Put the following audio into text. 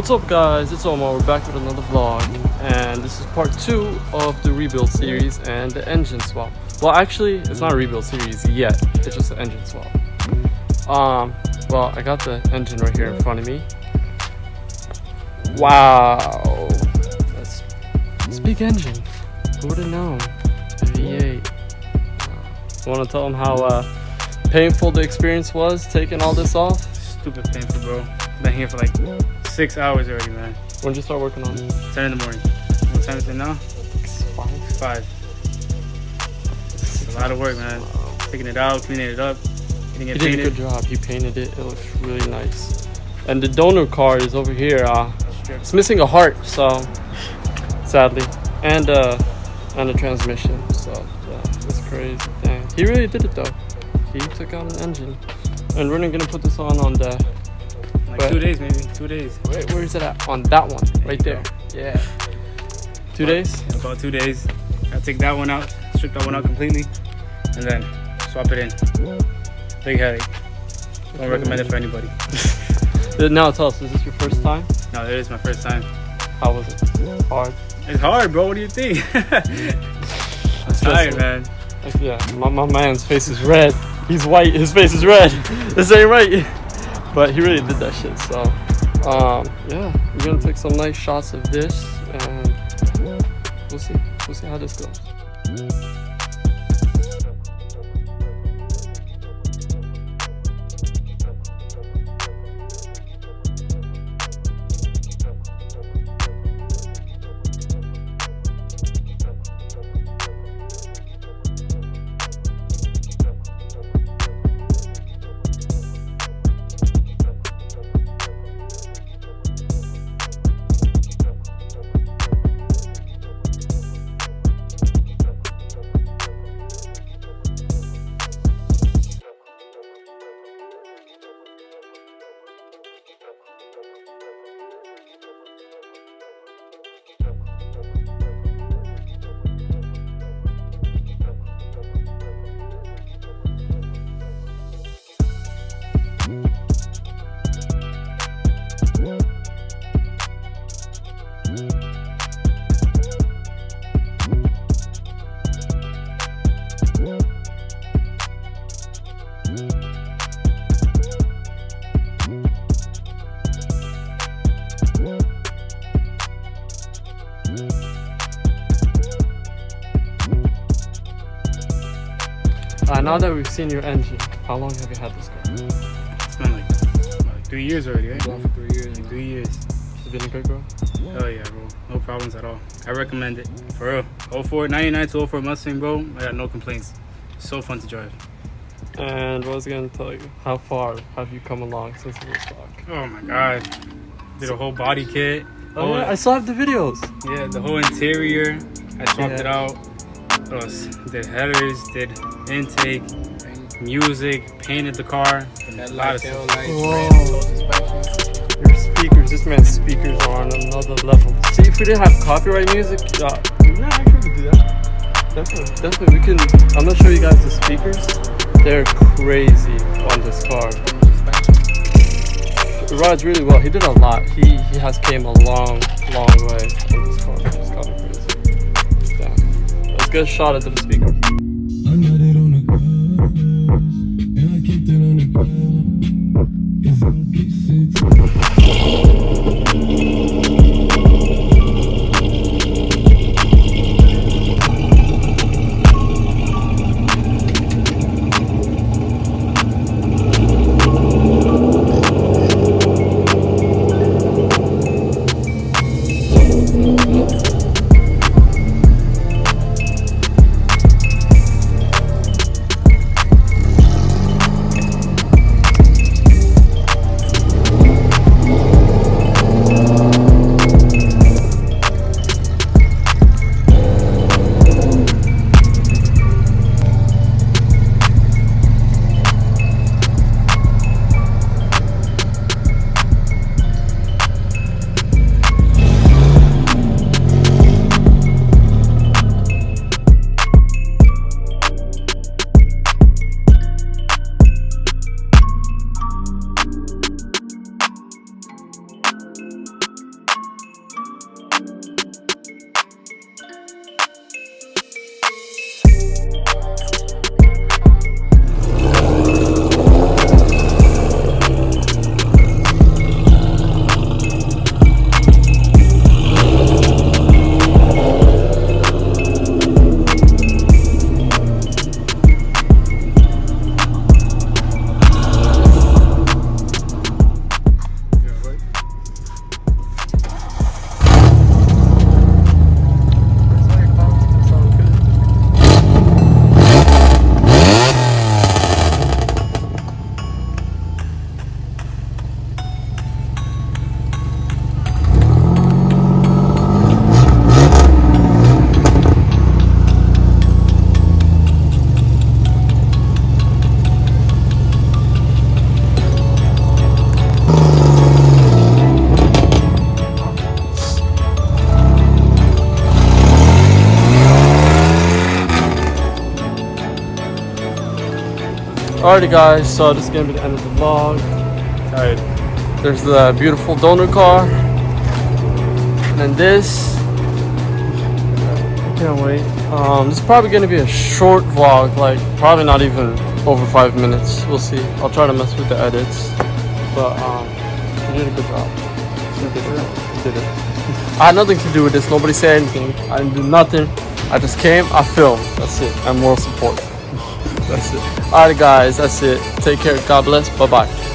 What's up guys, it's Omar. We're back with another vlog, and this is part 2 of the rebuild series and the engine swap. Well, actually it's not a rebuild series yet, it's just an engine swap. Well, I got the engine right here in front of me. Wow, that's a big engine. Who would have known? A V8. I want to tell them how painful the experience was taking all this off. Stupid painful, bro. Been here for like 6 hours already, man. When did you start working on it? 10 in the morning. What time is it now? It's 5. It's a lot of work, man. Taking it out, cleaning it up, getting it painted. He did a good job. He painted it. It looks really nice. And the donor card is over here. It's missing a heart, so sadly, and a transmission. So yeah, it's crazy. Dang. He really did it though. He took out an engine, and we're gonna put this on the. Like 2 days, maybe 2 days. Wait, where is it at? On that one, right there. Yeah. 2 days? Yeah, about 2 days. I'll take that one out, strip that one out completely, and then swap it in. Big headache. Don't recommend it for anybody. Now tell us, is this your first time? No, it is my first time. How was it? Hard? It's hard, bro. What do you think? I'm tired, man. Yeah, my man's face is red. He's white, his face is red. This ain't right. But he really did that shit, so yeah, we're gonna take some nice shots of this, and we'll see how this goes. Now that we've seen your engine, how long have you had this car? It's been like 3 years already, right? Going for 3 years. Like 3 years. It's been a good girl? Hell yeah, bro. No problems at all. I recommend it. For real. 99 to 04 Mustang, bro. I got no complaints. So fun to drive. And what was I going to tell you? How far have you come along since it was stock? Oh my god. Did a whole body kit. Oh yeah, I saw the videos. Yeah, the whole interior. I swapped it out. Did headers, did intake, music, painted the car, a lot of stuff. Your speakers, this man's speakers are on another level. See, if we didn't have copyright music, nah, actually we could do that. Definitely we can. I'm gonna show you guys the speakers. They're crazy on this car. It rides really well. He did a lot. He has came a long way on this car. It's kind of crazy. Damn. Let's get a shot at the speakers. I got it on the ground, and I keep it on the ground. It's Alrighty guys, so this is gonna be the end of the vlog. Tired. There's the beautiful donor car. And then this. I can't wait. This is probably gonna be a short vlog, like probably not even over 5 minutes. We'll see. I'll try to mess with the edits. But you did a good job. You did it. I had nothing to do with this. Nobody said anything. I didn't do nothing. I just came, I filmed. That's it. And moral support. That's it. Alright guys, that's it. Take care. God bless. Bye bye.